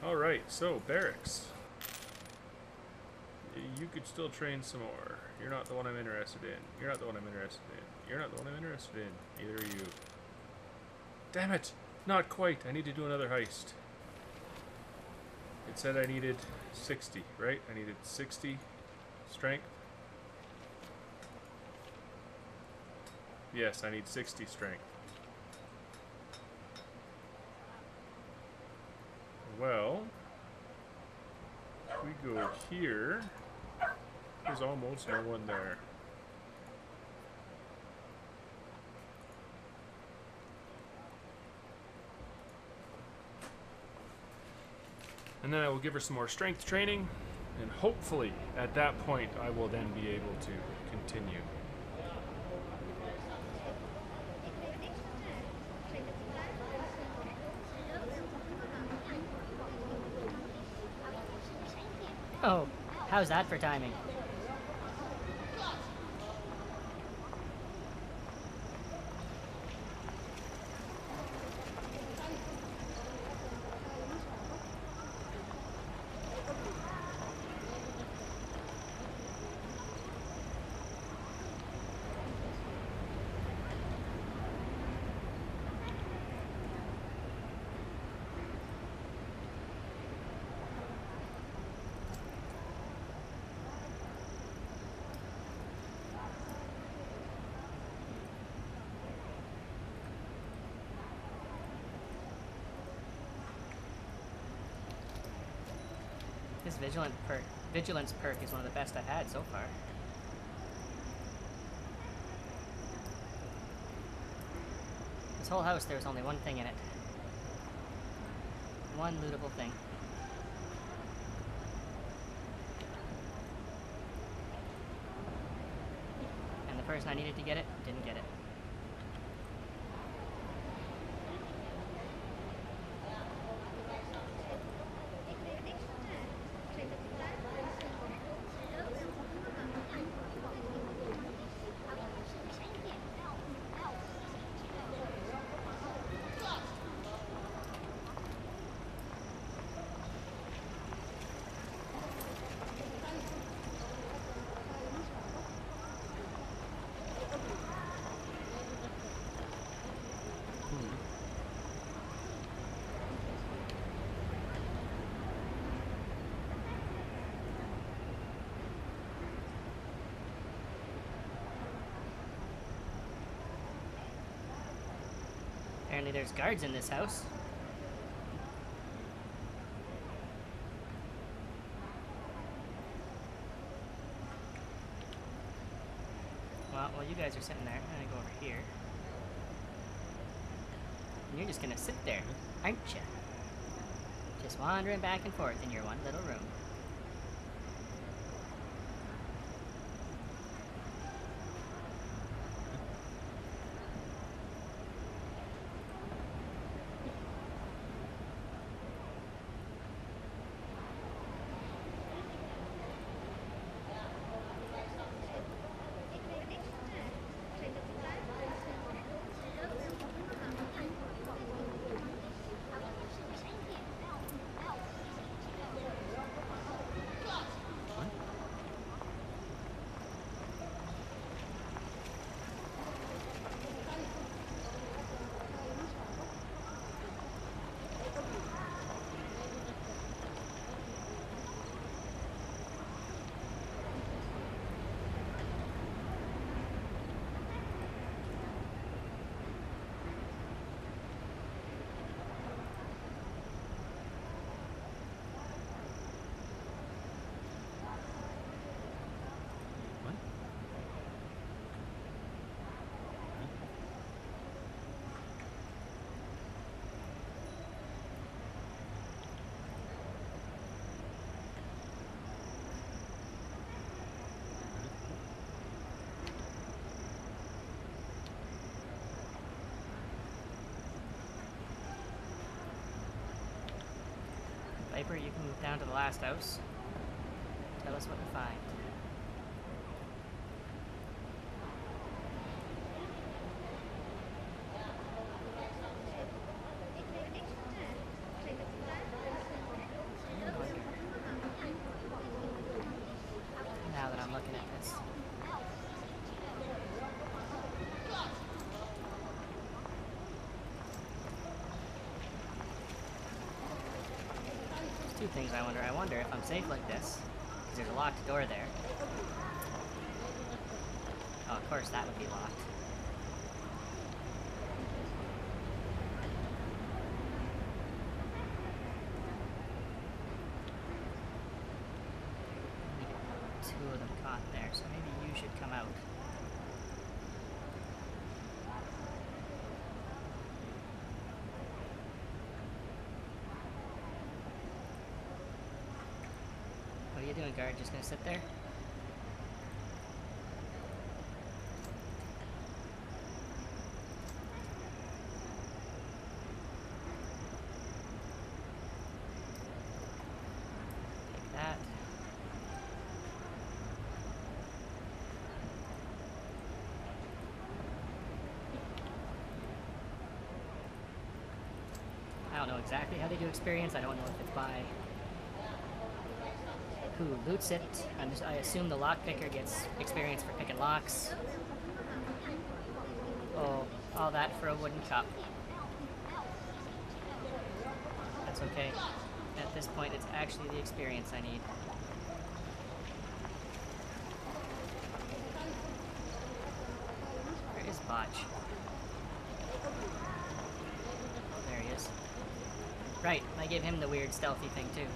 Alright, so barracks. You could still train some more. You're not the one I'm interested in. You're not the one I'm interested in. You're not the one I'm interested in. Neither are you. Damn it! Not quite. I need to do another heist. It said I needed 60, right? I needed 60 strength. Yes, I need 60 strength. Well, if we go here, there's almost no one there. And then I will give her some more strength training, and hopefully at that point I will then be able to continue. Oh, how's that for timing? This vigilance perk is one of the best I've had so far. This whole house, there was only one thing in it. One lootable thing. And the person I needed to get it didn't get it. Apparently there's guards in this house. Well, while you guys are sitting there, I'm gonna go over here. And you're just gonna sit there, aren't you? Just wandering back and forth in your one little room. Viper, you can move down to the last house. Tell us what you find. two things I wonder. I wonder if I'm safe like this, because there's a locked door there. Oh, of course that would be locked. Two of them caught there, so maybe you should come out. What are you doing, guard? Just gonna sit there? Take that. I don't know exactly how they do experience. I don't know if it's by who loots it. I assume the lockpicker gets experience for picking locks. Oh, all that for a wooden cup. That's okay. At this point, it's actually the experience I need. Where is Botch? There he is. Right, I gave him the weird stealthy thing too.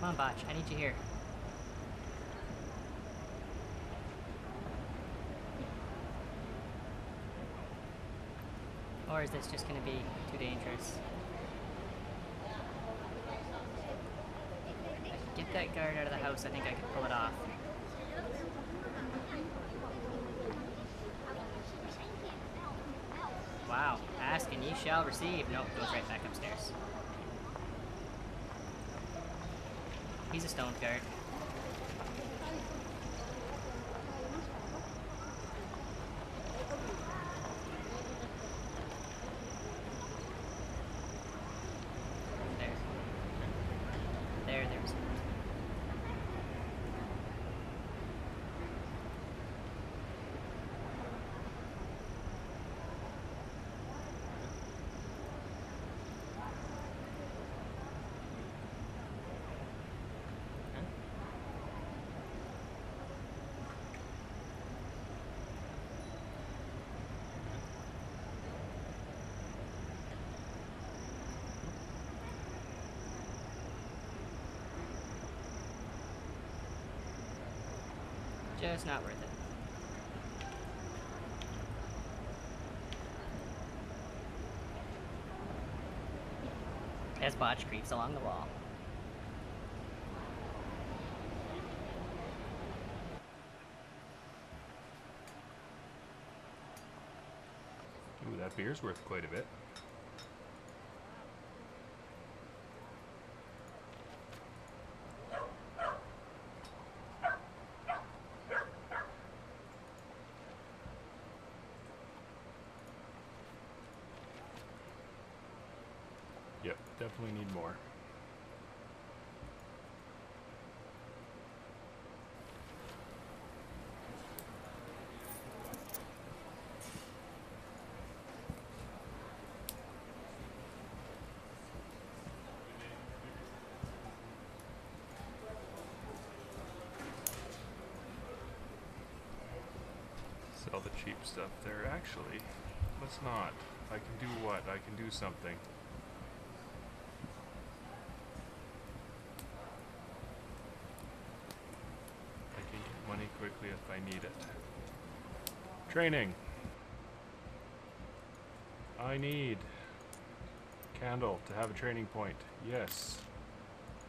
Come on, Botch, I need you here. Or is this just gonna be too dangerous? If I could get that guard out of the house, I think I could pull it off. Wow, ask and ye shall receive. Nope, goes right back upstairs. He's a stoned guard. There. There's it. Just not worth it. As Botch creeps along the wall. Ooh, that beer's worth quite a bit. Yep, definitely need more. Sell the cheap stuff there. Actually, let's not. I can do what? I can do something. I can get money quickly if I need it. Training. I need Candle to have a training point. Yes.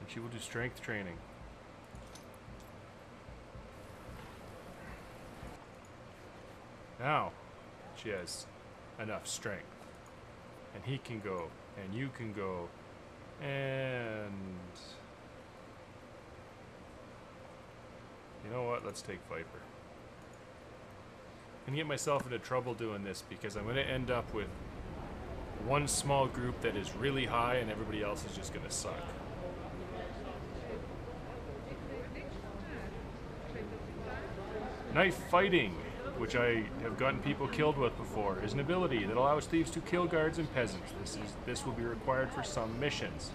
And she will do strength training. Now she has enough strength. And he can go, and you can go, and... You know what? Let's take Viper. I'm gonna get myself into trouble doing this because I'm gonna end up with one small group that is really high and everybody else is just gonna suck. Knife fighting, which I have gotten people killed with before, is an ability that allows thieves to kill guards and peasants. This will be required for some missions.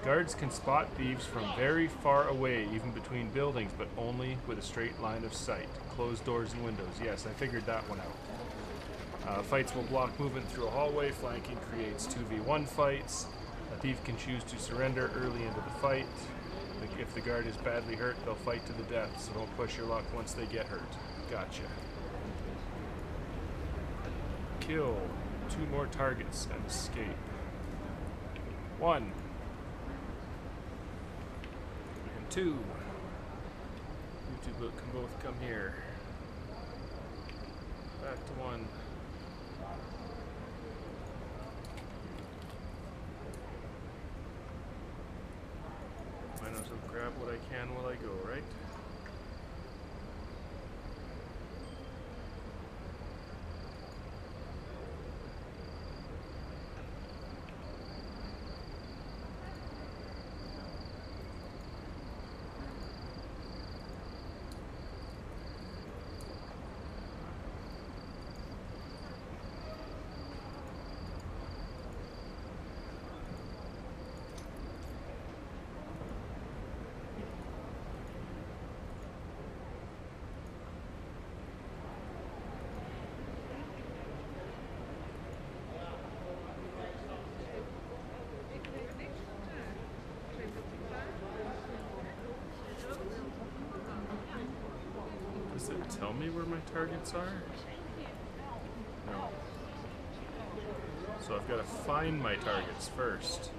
Guards can spot thieves from very far away, even between buildings, but only with a straight line of sight. Closed doors and windows. Yes, I figured that one out. Fights will block movement through a hallway. Flanking creates 2v1 fights. A thief can choose to surrender early into the fight. If the guard is badly hurt, they'll fight to the death, so don't push your luck once they get hurt. Gotcha. Kill 2 more targets and escape. 1. And 2. You two can both come here. Back to 1. Might as well grab what I can while I go, right? Does it tell me where my targets are? No. So I've got to find my targets first.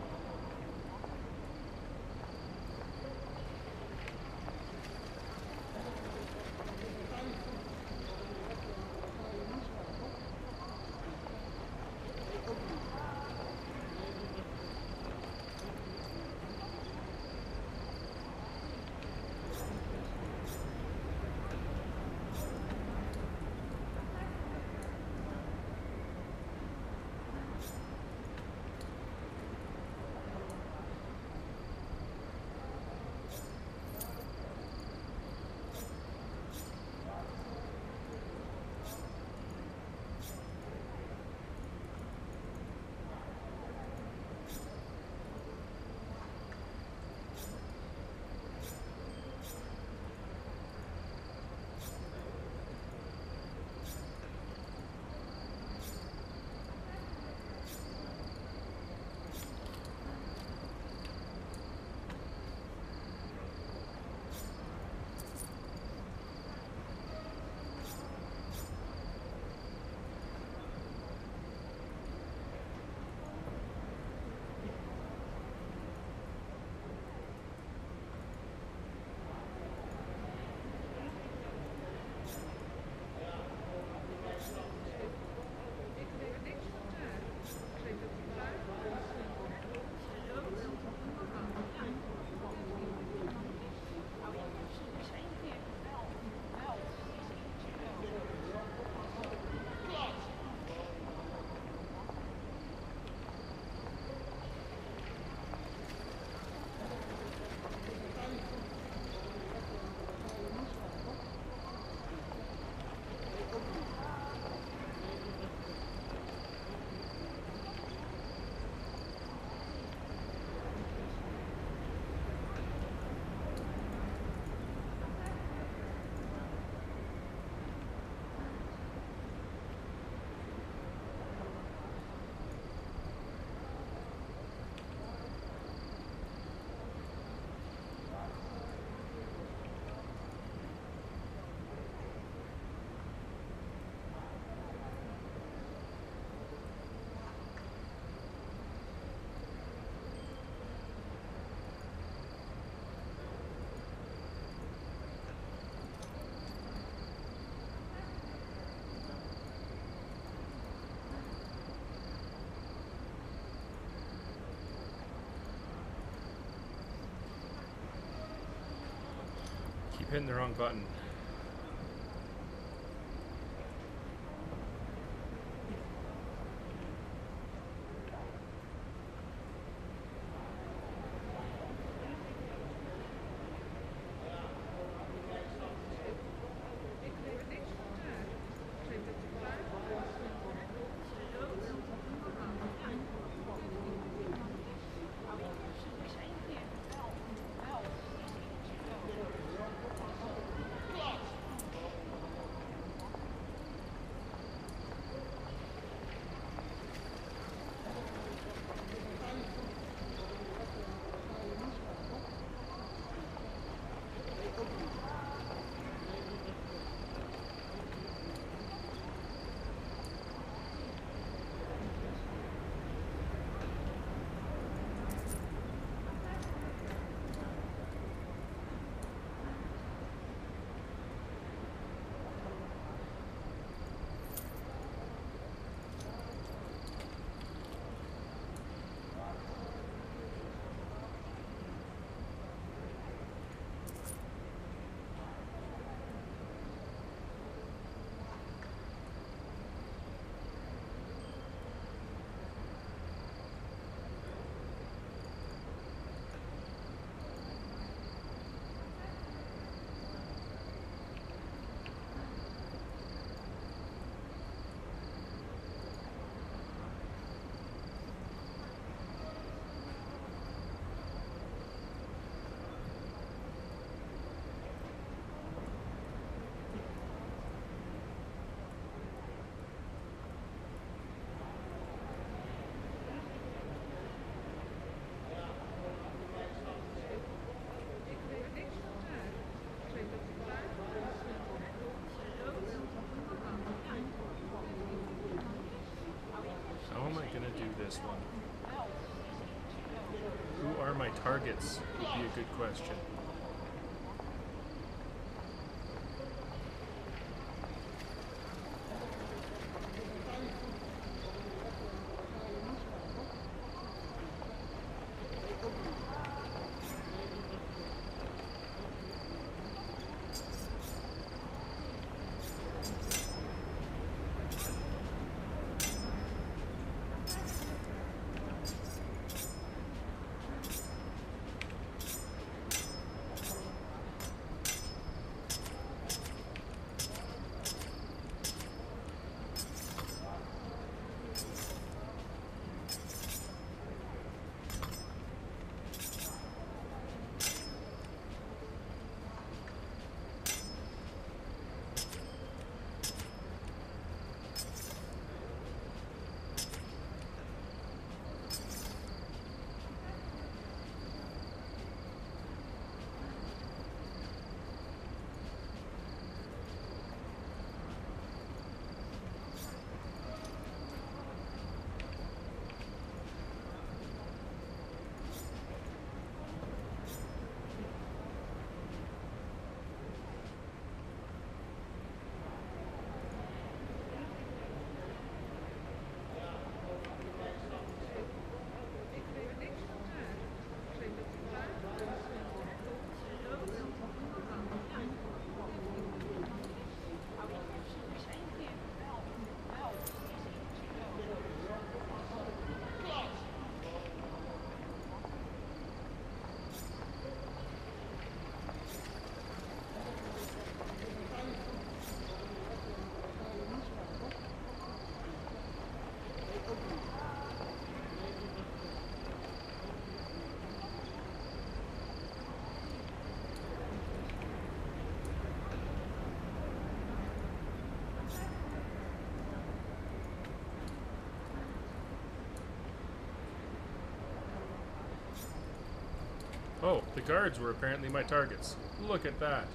keep hitting the wrong button. This one. Who are my targets? Would be a good question. Oh, the guards were apparently my targets. Look at that.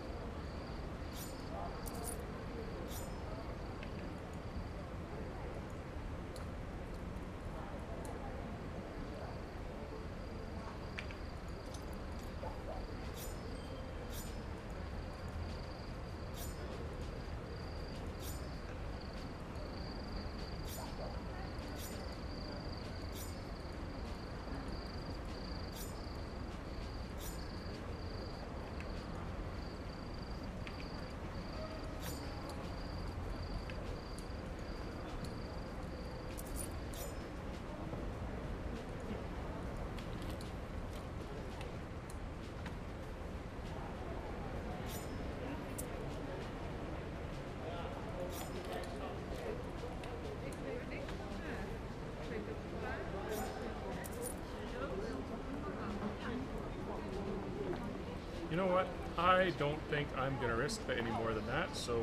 You know what? I don't think I'm going to risk any more than that, so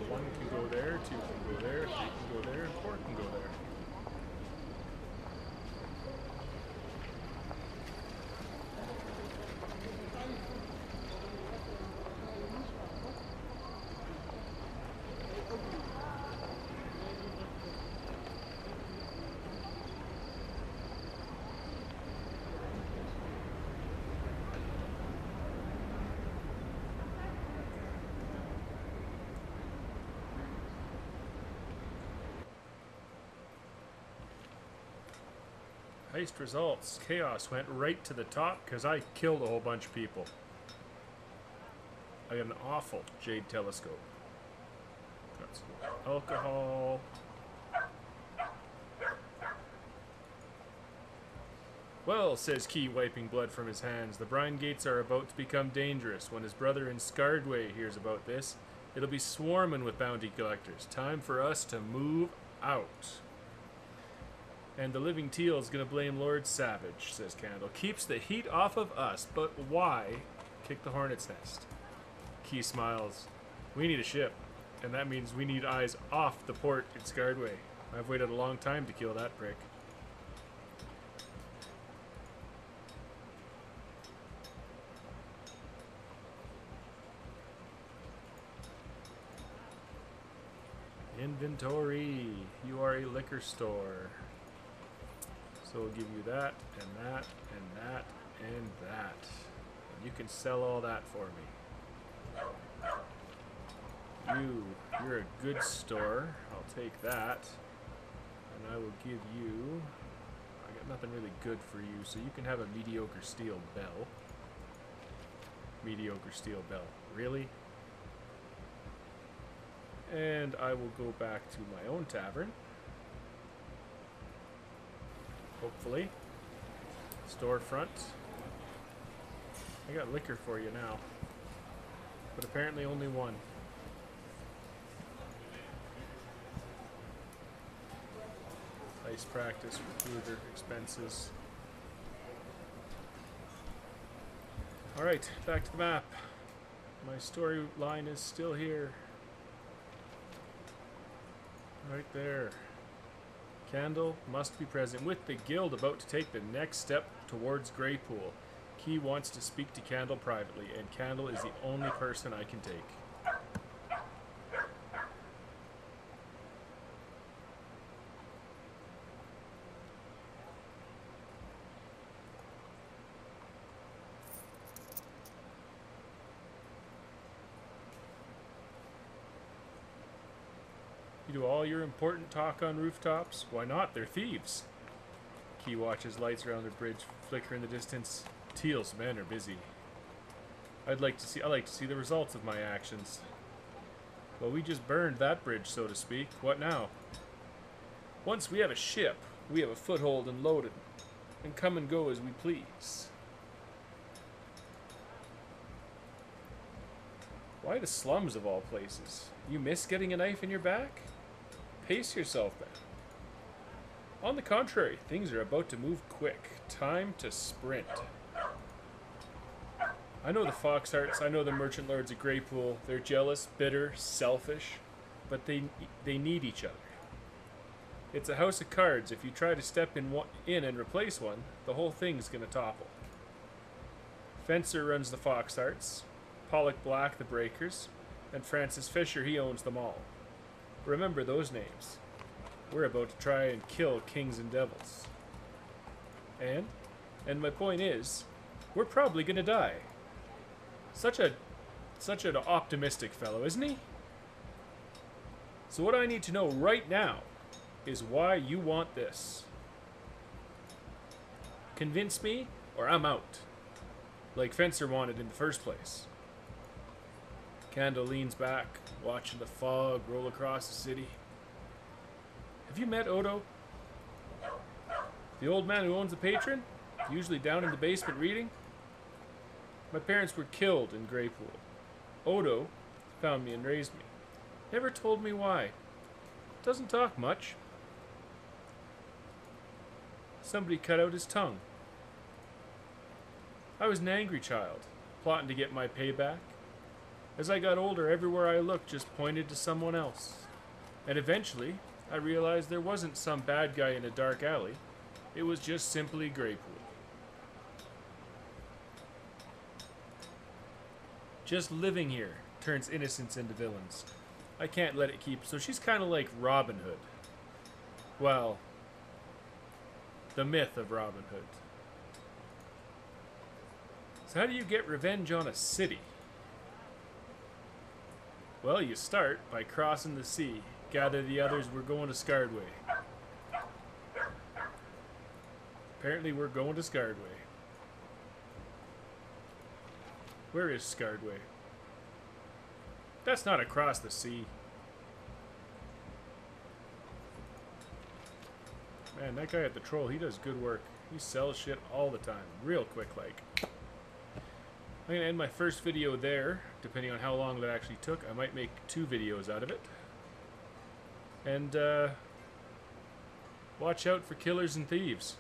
one can go there, two can go there, three can go there, and four can go there. Heist results. Chaos went right to the top because I killed a whole bunch of people. I got an awful jade telescope. Got some alcohol. Well, says Key, wiping blood from his hands, the brine gates are about to become dangerous. When his brother in Scardway hears about this, it'll be swarming with bounty collectors. Time for us to move out. And the living teal's gonna blame Lord Savage, says Candle. Keeps the heat off of us, but why kick the hornet's nest? Key smiles. We need a ship, and that means we need eyes off the port in Scardway. I've waited a long time to kill that prick. Inventory. You are a liquor store. So we'll give you that, and that, and that, and that. And you can sell all that for me. You're a good store. I'll take that. And I will give you... I got nothing really good for you, so you can have a mediocre steel bell. Mediocre steel bell. Really? And I will go back to my own tavern. Hopefully. Storefront. I got liquor for you now. But apparently only one. Ice practice, recruiter, expenses. Alright, back to the map. My storyline is still here. Right there. Candle must be present with the guild about to take the next step towards Greypool. Key wants to speak to Candle privately, and Candle is the only person I can take. You do all your important talk on rooftops? Why not? They're thieves. Key watches lights around the bridge flicker in the distance. Teal's men are busy. I like to see the results of my actions. Well, we just burned that bridge, so to speak. What now? Once we have a ship, we have a foothold and load it, and come and go as we please. Why the slums of all places? You miss getting a knife in your back? Pace yourself, man. On the contrary, things are about to move quick. Time to sprint. I know the Foxhearts, I know the Merchant Lords of Greypool. They're jealous, bitter, selfish, but they need each other. It's a house of cards. If you try to step in and replace one, the whole thing's gonna topple. Fencer runs the Foxhearts, Pollock Black the Breakers, and Francis Fisher, he owns them all. Remember those names. We're about to try and kill kings and devils. And my point is, we're probably gonna die. Such an optimistic fellow, isn't he? So what I need to know right now is why you want this. Convince me, or I'm out. Like Fencer wanted in the first place. Candle leans back, watching the fog roll across the city. Have you met Odo? The old man who owns the Patron? Usually down in the basement reading? My parents were killed in Greypool. Odo found me and raised me. Never told me why. Doesn't talk much. Somebody cut out his tongue. I was an angry child. plotting to get my payback. As I got older, everywhere I looked just pointed to someone else. And eventually, I realized there wasn't some bad guy in a dark alley. It was just simply Greypool. Just living here turns innocents into villains. I can't let it keep. So she's kind of like Robin Hood. Well, the myth of Robin Hood. So how do you get revenge on a city? Well, you start by crossing the sea. Gather the others, we're going to Scardway. Apparently we're going to Scardway. Where is Scardway? That's not across the sea. Man, that guy at the troll, he does good work. He sells shit all the time. Real quick, like. I'm going to end my first video there. Depending on how long that actually took, I might make 2 videos out of it. And, watch out for killers and thieves.